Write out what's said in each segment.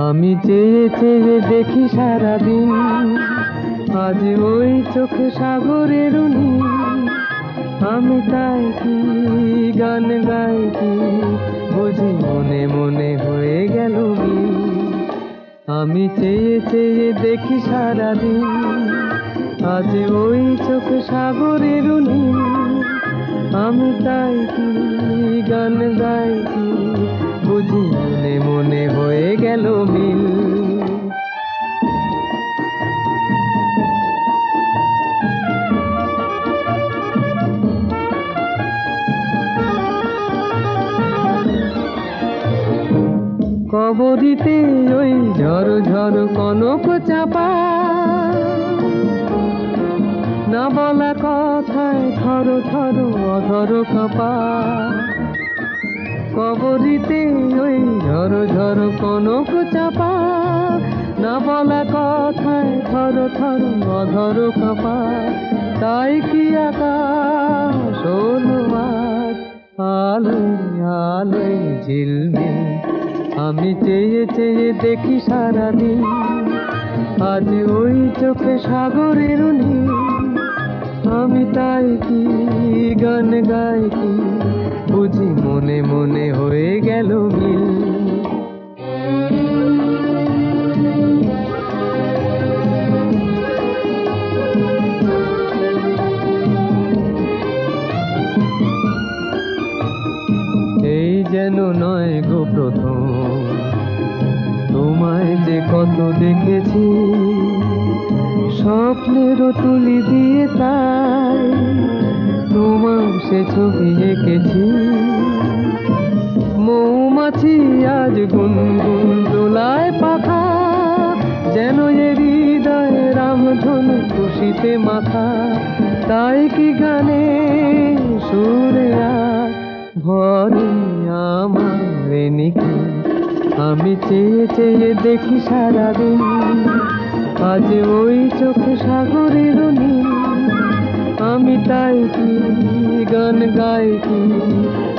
আমি চেয়ে চেয়ে দেখি সারাদিন, আজ ওই চোখে সাগরের নীল। আমি তাই কি গান গাই কি বুঝি মনে মনে হয়ে গেল মিল। আমি চেয়ে চেয়ে দেখি সারাদিন, আজ ওই চোখে সাগরের নীল। আমি তাই কি গান গাই কি বুঝি মনে মনে হয়ে গেল মিল। কবরীতে ওই ঝড় ঝড় কনক চাপা, না বলা কথায় থর থর অধর কাঁপা। কবরীতে ওই ঝড় ঝড় কনক চাপা, না বলা কথায় থর থর অধর কাঁপা। তাই কি আকাশ হলো আজ আলোয় আলোয় ঝিলমিল। আমি চেয়ে চেয়ে দেখি সারাদিন, আজ ওই চোখে সাগরের নীল। আমি তাই কি গান গাই কি বুঝি মনে মনে হয়ে গেল মিল। এই যেন নয় গো প্রথম, তোমায় যে কত দেখেছি স্বপ্নেরও তুলি দিয়ে, তাই তোমার সে ছবি এঁকেছি। মৌমাছি আজ গুনগুন দোলায় পাখা, যেন এ হৃদয়ে রামধনু খুশিতে মাথা। তাই কি গানে সুরে আজ ভরে আমার নিকি। আমি চেয়ে চেয়ে দেখি সারাদিন, আজ ওই চোখে সাগরের নীল। আমি তাই কি গান গাই কি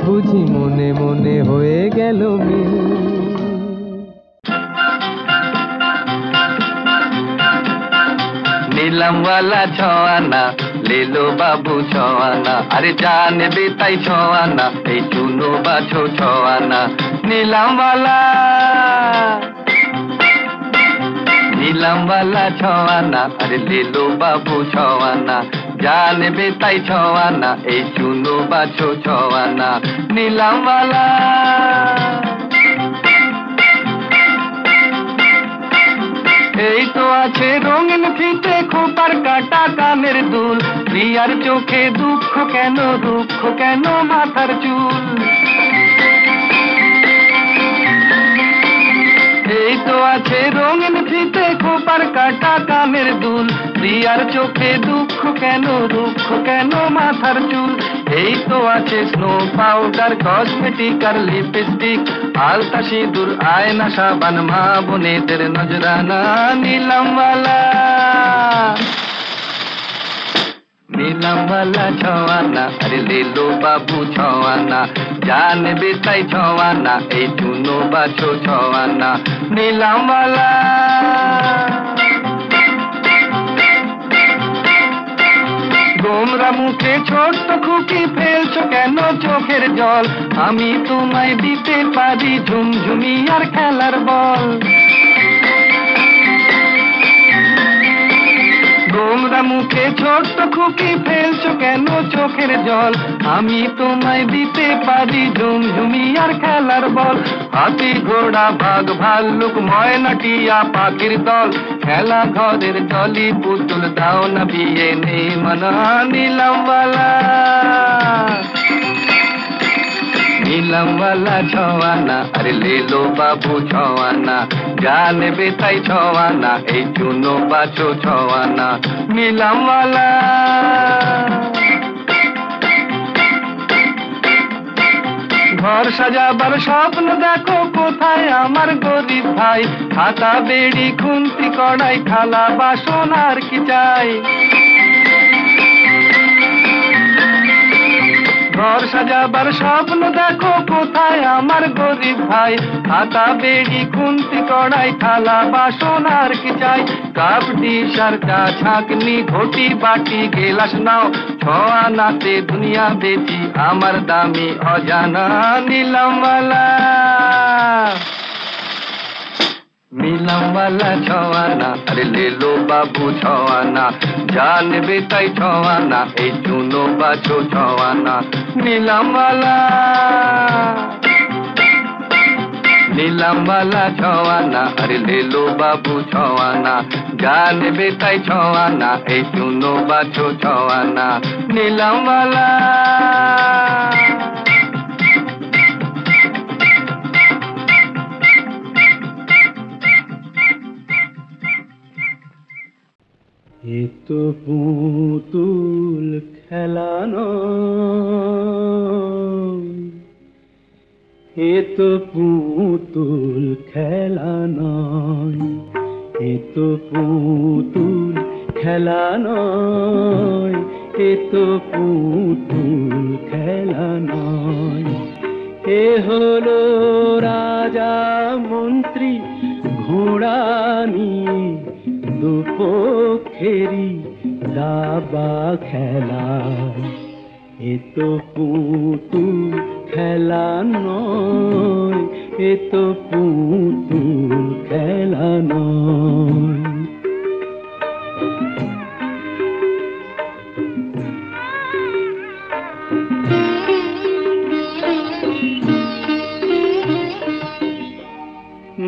বুঝি মনে মনে হয়ে গেল মিল। नीलमवाला छवाना ले लो बाबू छवाना, अरे जान बेताई छवाना ए चुनो बाछो छवाना। नीलमवाला नीलमवाला छवाना, अरे ले लो बाबू छवाना, जान बेताई छवाना ए चुनो बाछो छवाना। नीलमवाला এই তো আছে রঙিন ফিতে খোপার কাটা কানের দুল, প্রিয়ার চোখে দুঃখ কেন দুঃখ কেন মাথার চুল। এই তো আছে রঙিন ফিতে খোপার কাটা কানের দুল, প্রিয়ার চোখে দুঃখ কেন দুঃখ কেন মাথার চুল। এই তো আছে স্নো পাউডার কসমেটিক আর লিপস্টিক, আলতা সিঁদুর আয়না সাবান মা বোনেদের নজরানা। নীলমওয়ালা नीलमवाला छवाना, अरे ले लो बाबू छवाना, जान बेताई छवाना ए चुनो बाछो छवाना। नीलमवाला গোমরা মুখে ছোট্ট খুকি ফেলছো কেন চোখের জল, আমি তোমায় দিতে পারি ঝুমঝুমি আর খেলার বল। গোমরা মুখে ছোট্ট খুকি ফেলছো কেন চোখের জল? আমি তোমায় দিতে পারি ঝুমঝুমি আর খেলার বল। হাতি ঘোড়া বাঘ ভাল্লুক ময়না টিয়া পাখির দল, খেলা ঘরের জলি পুতুল দাও না বিয়ে নেই মানা। নীলমওয়ালা নীলমওয়ালা ছওয়ানা, আরে লেলো বাবু ছওয়ানা, যা নেবে তাই ছওয়ানা, এই চুনো বাছো ছওয়ানা। নীলমওয়ালা ঘর সাজাবার স্বপ্ন দেখো কোথায় আমার গরিব ভাই? খাতা বেড়ি খুন্তি কড়াই থালা বাসন আর কি চাই? ঘর সাজাবার স্বপ্ন দেখো কোথায় আমার গরিব ভাই? খাতা বেড়ি খুন্তি কড়াই থালা বাসন আর কি চাই? কাপ ডিশ আর চা ছাঁকনি ঘটি বাটি গেলাস নাও, ছওয়ানাতে দুনিয়া বেচি আমার দামি অজানা। নীলমওয়ালা নীলমওয়ালা ছওয়ানা, আরে লেলো বাবু ছওয়ানা, যা নেবে তাই ছওয়ানা, এই চুনো বাছো ছওয়ানা। নীলমওয়ালা নীলমওয়ালা ছওয়ানা, আরে লেলো বাবু ছওয়ানা, যা নেবে তাই ছওয়ানা, এই চুনো বাছো ছওয়ানা। নীলমওয়ালা এ তো পুতুল খেলা নয়, এ তো পুতুল খেলা নয়, এ তো পুতুল খেলা নয়, এ তো পুতুল খেলা নয়। এ হলো রাজা মন্ত্রী ঘোড়া নিয়ে দুপক্ষেরই দাবা খেলা। এ তো পুতুল খেলা নয়, এ তো পুতুল খেলা নয়।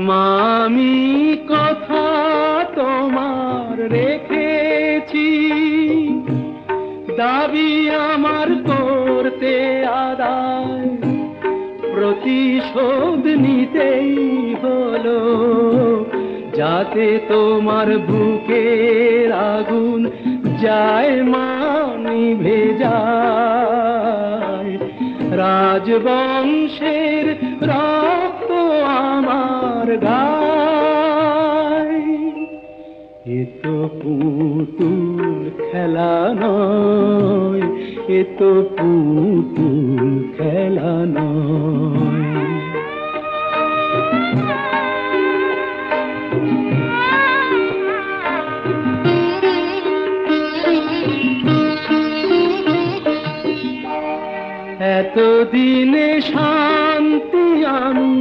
মামি কথা তোমার রেখেছি, দাবি আমার করতে আদায়, প্রতিশোধ নিতেই হলো, যাতে তোমার বুকের আগুন যায় নিভে যায়। রাজবংশের রক্ত আমার গায়। এ তো পুতুল খেলা নয়, এ তো পুতুল খেলা নয়। এতদিনে শান্তি আমি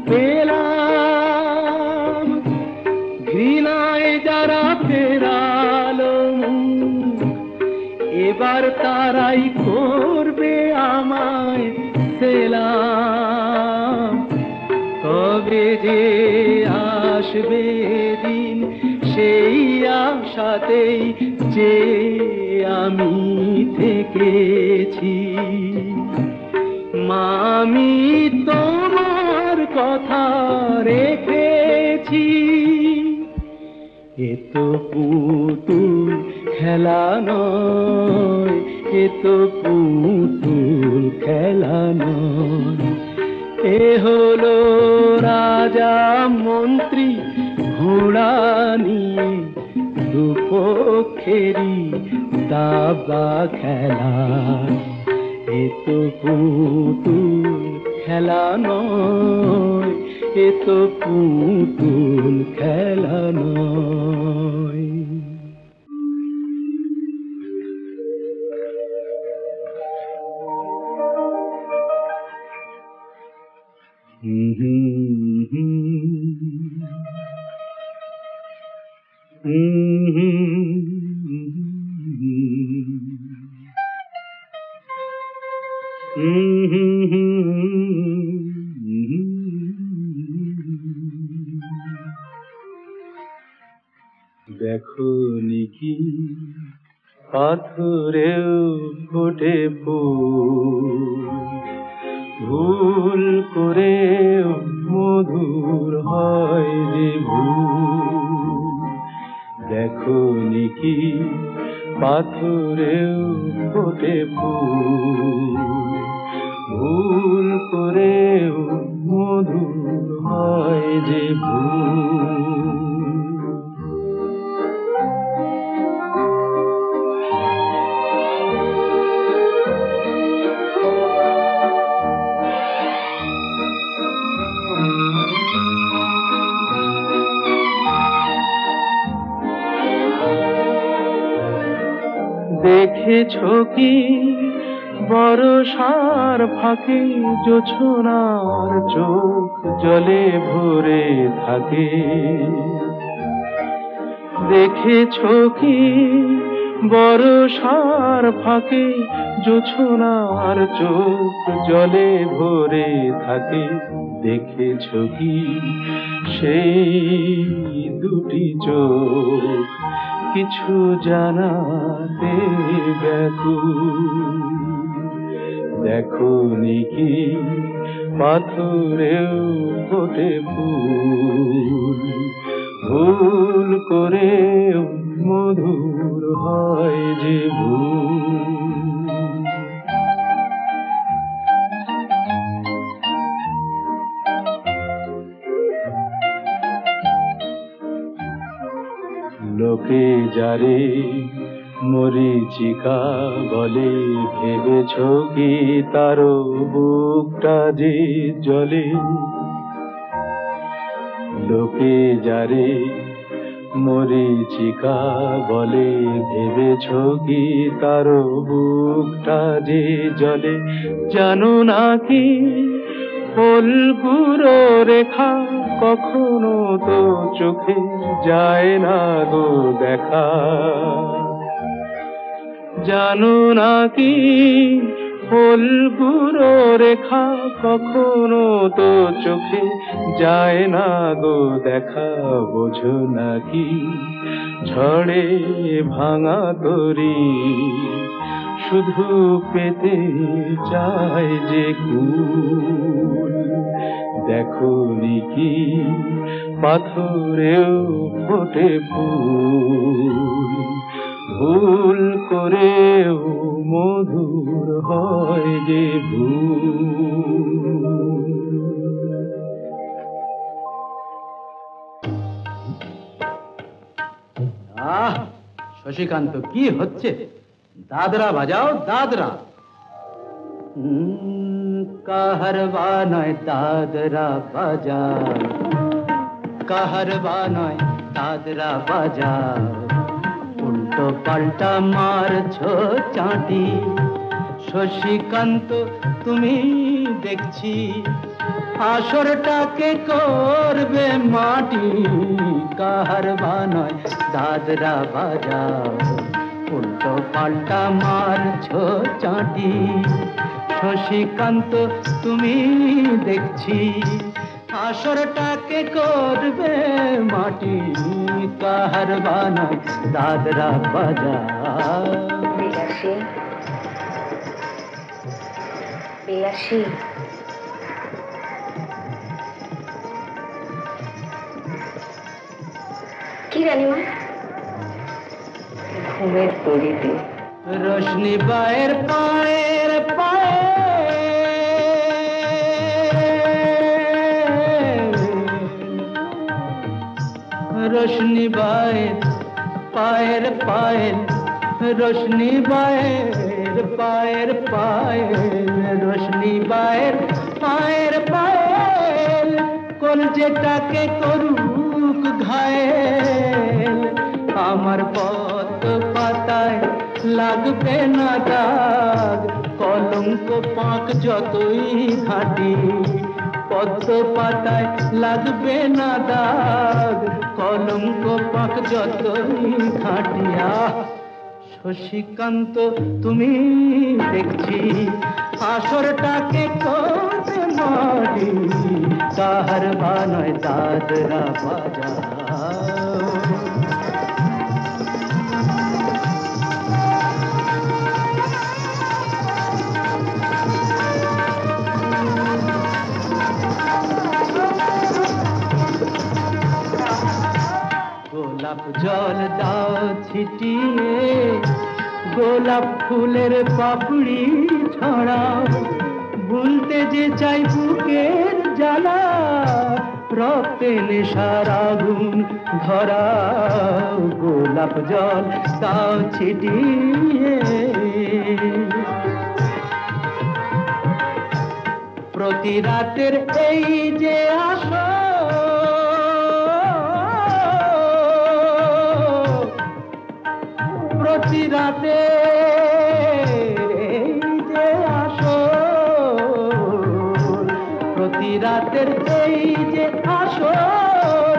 পেলাম, ঘৃণায় যারা ফেরালো মুখ, এবার তারাই করবে আমায় সেলাম। কবে যে আসবে দিন, সেই আশাতেই যে আমি থেকেছি। মামি তোমার কথা রেখেছি, এ তো পুতুল খেলা নয়, এ তো পুতুল খেলা নয়। এ হলো রাজা মন্ত্রী ঘোড়া নিয়ে দুপক্ষেরই দাবা খেলা। এ তো পুতুল খেলা নয়, এ তো পুতুল খেলা নয়। দেখো নিকি পাথরেও ফোটে ফুল, ভুল করেও মধুর হয় যে ভুল। দেখো নিকি পাথরেও ফোটে ফুল, ভুল করেও মধুর হয় যে ভুল। দেখেছো কি বরষার ফাঁকে জোছনার চোখ জলে ভরে থাকে? দেখেছো কি বরষার ফাঁকে জোছনার চোখ জলে ভরে থাকে? দেখেছো কি সেই দুটি চোখ কিছু জানাতে ব্যাকুল? দেখো নিকি পাথরেও ফোটে ফুল, ভুল করেও মধুর হয় যে ভুল। লোকে যারে মরীচিকা বলে, ভেবেছো কি তারও বুকটা যে জলে? লোকে যারে মরীচিকা বলে, ভেবেছো কি তারও বুকটা যে জলে? জানো নাকি ফুলগুলো রেখা কখনো তো চোখে যায় না গো দেখা? জানো নাকি ফুলগুলো রেখা কখনো তো চোখে যায় না গো দেখা? বোঝো নাকি ঝড়ে ভাঙা তরি শুধু পেতে চায় যে কুল? দেখো নিকি পাথরেও ফোটে ফুল, ভুল করেও মধুর হয় যে ভুল। শশীকান্ত, কি হচ্ছে? দাদরা বাজাও, দাদরা। কাহারবা নয় দাদরা বাজাও, কাহারবা নয় দাদরা বাজাও, উল্টো পাল্টা মারছো চাঁটি। শশীকান্ত তুমি দেখছি আসরটাকে করবে মাটি। কাহারবা নয় দাদরা বাজাও, উল্টো পাল্টা মারছো চাঁটি। শশীকান্ত তুমি দেখছি আসরটাকে করবে মাটি। কাহারবা নয় দাদরা বাজাও। বিলাসী, বিলাসী, কি রানীমা? ঘুমের তরিতে রোশনি বায়ের পায়ের পায়ে, রোশনি বায়ের পায়ের পায়েল, রোশনি বায়ের পায়ের পায়েল, রোশনি বায়ের পায়ের পায়েল, কলজেটাকে করুক ঘায়েল। আমার পথ পাতায় লাগবে না দাগ, কলঙ্ক পাক যতই ঘাটি। পদ্ম পাতায় লাগবে না দাগ, কলঙ্ক পাক যতই ঘাটিয়া। শশীকান্ত তুমি দেখছি আসরটাকে করতে মাটি তাহার বানায় দাদরা বাজাও গোলাপ জল দাও ছিটিয়ে গোলাপ ফুলের পাপড়ি ছড়াও ভুলতে যে চাই বুকের জ্বালা রক্তে নেশার আগুন ধরাও গোলাপ জল দাও ছিটিয়ে প্রতি রাতের এই যে আসো প্রতি রাতে এই যে আসর প্রতি রাতের এই যে আসর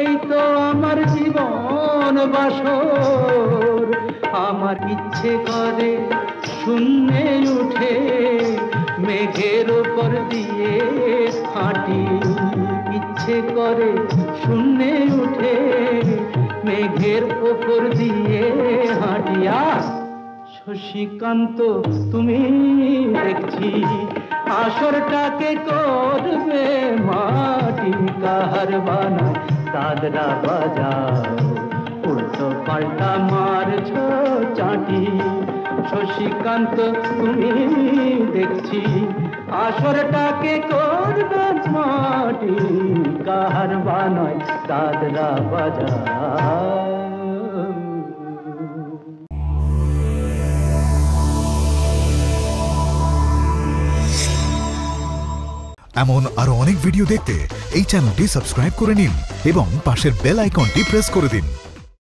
এই তো আমার জীবন বাসর আমার ইচ্ছে করে শূন্যে উঠে মেঘের উপর দিয়ে হাঁটি ইচ্ছে করে শূন্যে উঠে মেঘের উপর দিয়ে হাঁটিয়া শশীকান্ত তুমি দেখছি আসরটাকে করবে মাটি কাহার বানা দাদরা বাজাও উল্টো পাল্টা মারছ চাটি শশীকান্ত তুমি দেখছি আসরটাকে করবে মাটি কাহার বানায় দাদরা বাজাও এমন আরো অনেক ভিডিও দেখতে এই চ্যানেলটি সাবস্ক্রাইব করে নিন এবং পাশের বেল আইকনটি প্রেস করে দিন।